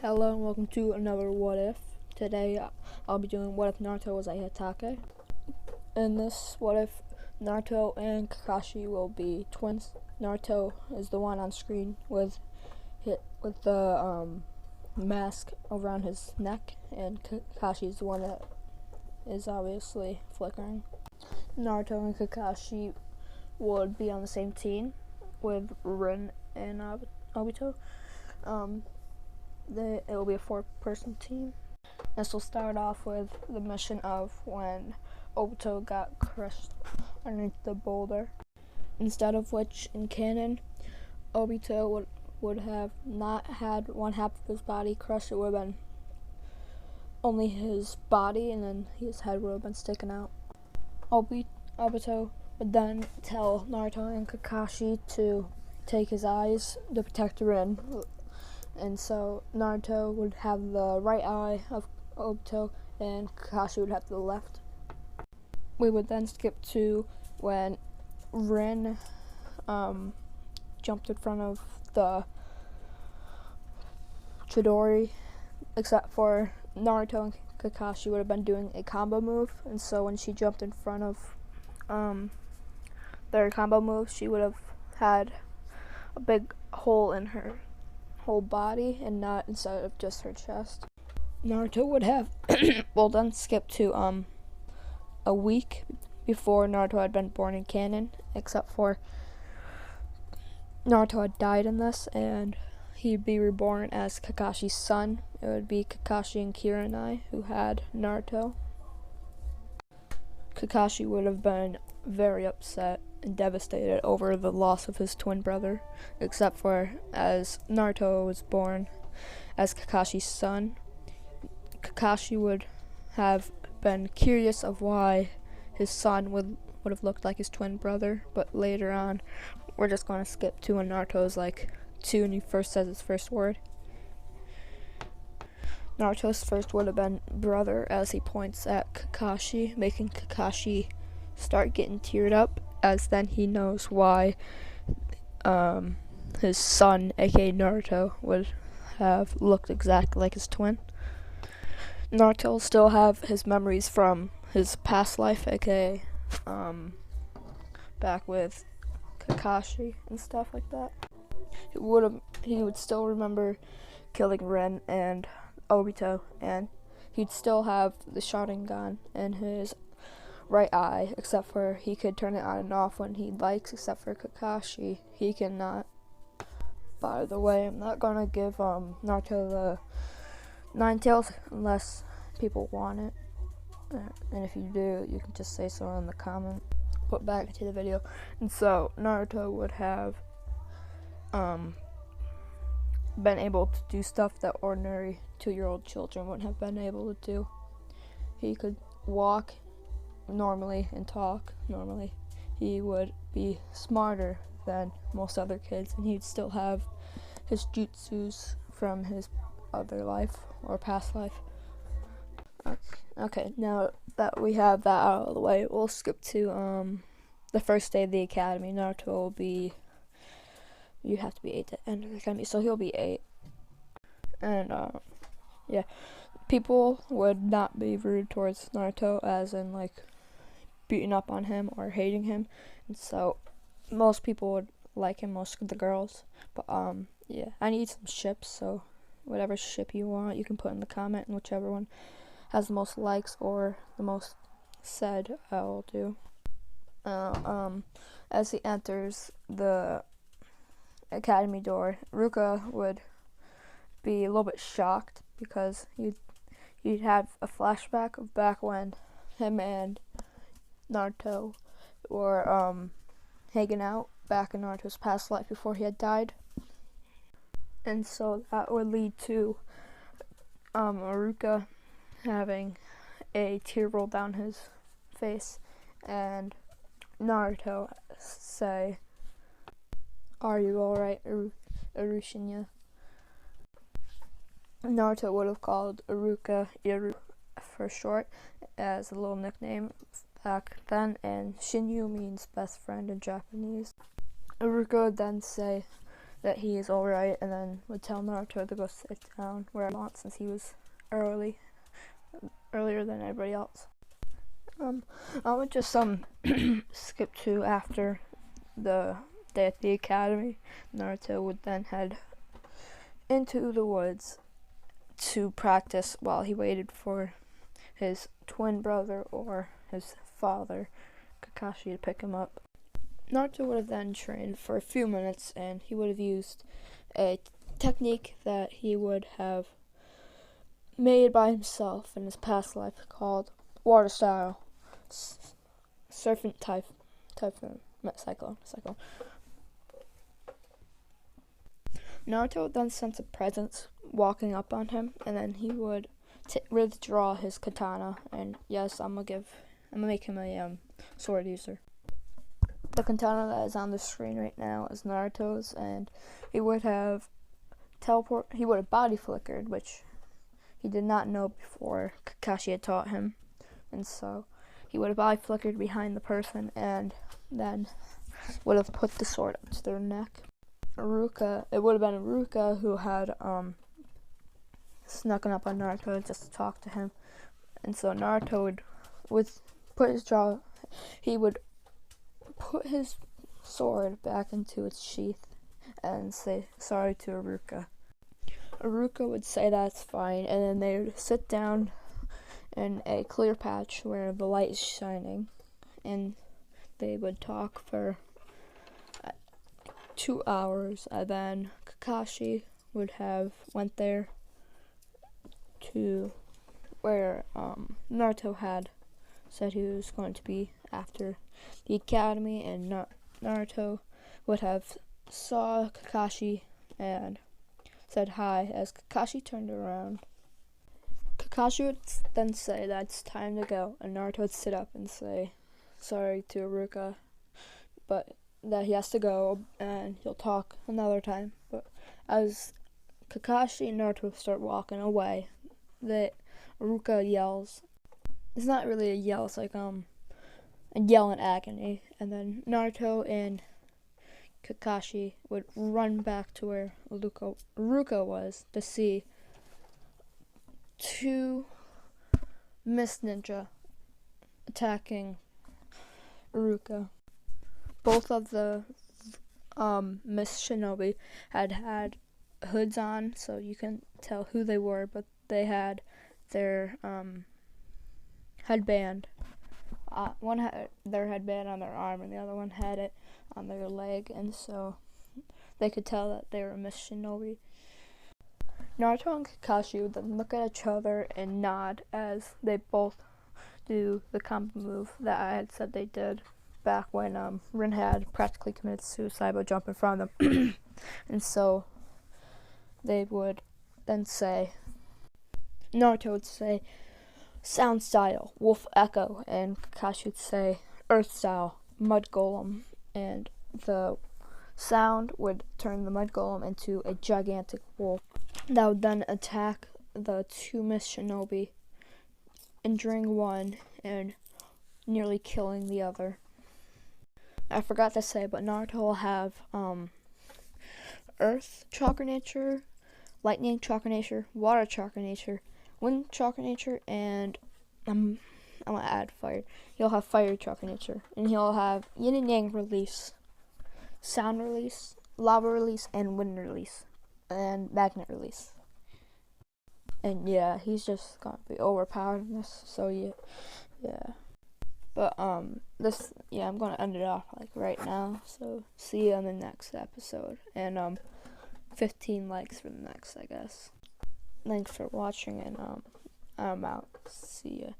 Hello and welcome to another What If. Today I'll be doing What If Naruto was a Hatake. In this What If, Naruto and Kakashi will be twins. Naruto is the one on screen with the mask around his neck, and Kakashi is the one that is obviously flickering. Naruto and Kakashi would be on the same team with Rin and Obito. It will be a 4-person team. This will start off with the mission of when Obito got crushed underneath the boulder. Instead of which, in canon, Obito would have not had one half of his body crushed. It would have been only his body, and then his head would have been sticking out. Obito would then tell Naruto and Kakashi to take his eyes to protect Rin. And so Naruto would have the right eye of Obito and Kakashi would have the left. We would then skip to when Rin jumped in front of the Chidori, except for Naruto and Kakashi would have been doing a combo move, and so when she jumped in front of their combo move, she would have had a big hole in her whole body and not instead of just her chest. Naruto would have well then skip to a week before Naruto had been born in canon, except for Naruto had died in this and he'd be reborn as Kakashi's son. It would be Kakashi and Kiranai who had Naruto. Kakashi would have been very upset and devastated over the loss of his twin brother, except for as Naruto was born as Kakashi's son, Kakashi would have been curious of why his son would have looked like his twin brother, but later on, we're just going to skip to when Naruto's like 2 and he first says his first word. Naruto's first would have been brother as he points at Kakashi, making Kakashi start getting teared up, as then he knows why his son, aka Naruto, would have looked exactly like his twin. Naruto will still have his memories from his past life, aka back with Kakashi and stuff like that. He would still remember killing Rin and Obito, and he'd still have the Sharingan in his right eye, except for he could turn it on and off when he likes, except for Kakashi, he cannot. By the way, I'm not gonna give Naruto the 9 tails unless people want it, and if you do, you can just say so in the comment. Put back to the video. And so Naruto would have been able to do stuff that ordinary 2-year-old children wouldn't have been able to do. He could walk normally and talk normally. He would be smarter than most other kids, and he'd still have his jutsus from his other life or past life. Okay, now that we have that out of the way, we'll skip to the first day of the academy. Naruto will be, you have to be 8 to enter the academy, so he'll be 8. And yeah, people would not be rude towards Naruto, as in like beating up on him or hating him, and so most people would like him, most of the girls. But yeah, I need some ships, so whatever ship you want, you can put in the comment, and whichever one has the most likes or the most said, I will do. As he enters the academy door, Ruka would be a little bit shocked because he'd have a flashback of back when him and Naruto were hanging out back in Naruto's past life before he had died. And so that would lead to Ruka having a tear roll down his face and Naruto say, "Are you alright, Urushinya?" Naruto would have called Iruka Iru for short as a little nickname back then, and Shinyu means best friend in Japanese. Iruka would then say that he is alright, and then would tell Naruto to go sit down where he wants since he was earlier than everybody else. I would just skip to after the day at the academy. Naruto would then head into the woods to practice while he waited for his twin brother or his father, Kakashi, to pick him up. Naruto would have then trained for a few minutes, and he would have used a technique that he would have made by himself in his past life called water style, serpent typhoon, cyclone. Naruto would then sense a presence walking up on him, and then he would withdraw his katana. And yes, I'm gonna make him a sword user. The katana that is on the screen right now is Naruto's, and he would have body flickered, which he did not know before Kakashi had taught him. And so he would have body flickered behind the person and then would have put the sword up to their neck. It would have been Iruka who had snuck up on Naruto just to talk to him. And so Naruto would put his sword back into its sheath and say sorry to Iruka. Iruka would say that's fine, and then they would sit down in a clear patch where the light is shining, and they would talk for 2 hours, and then Kakashi would have went there to where Naruto had said he was going to be after the academy, and Naruto would have saw Kakashi and said hi as Kakashi turned around. Kakashi would then say that it's time to go, and Naruto would sit up and say sorry to Iruka, but that he has to go and he'll talk another time. But as Kakashi and Naruto start walking away, Iruka yells. It's not really a yell, it's like a yell in agony, and then Naruto and Kakashi would run back to where Iruka was to see two Mist Ninja attacking Iruka. Both of the Mist Shinobi had hoods on, so you can tell who they were, but they had their headband. One had their headband on their arm, and the other one had it on their leg, and so they could tell that they were Mist Shinobi. Naruto and Kakashi would then look at each other and nod as they both do the combo move that I had said they did back when Rin had practically committed suicide by jumping in front of them. And so they would then say, Naruto would say, sound style, wolf echo, and Kakashi would say, earth style, mud golem, and the sound would turn the mud golem into a gigantic wolf that would then attack the two Mist Shinobi, injuring one and nearly killing the other. I forgot to say, but Naruto will have earth chakra nature, lightning chakra nature, water chakra nature, wind chakra nature, and I'm gonna add fire. He'll have fire chakra nature, and he'll have yin and yang release, sound release, lava release, and wind release, and magnet release. And yeah, he's just gonna be overpowered in this. So yeah. But I'm gonna end it off like right now. So see you on the next episode, and 15 likes for the next, I guess. Thanks for watching, and I'm out. See ya.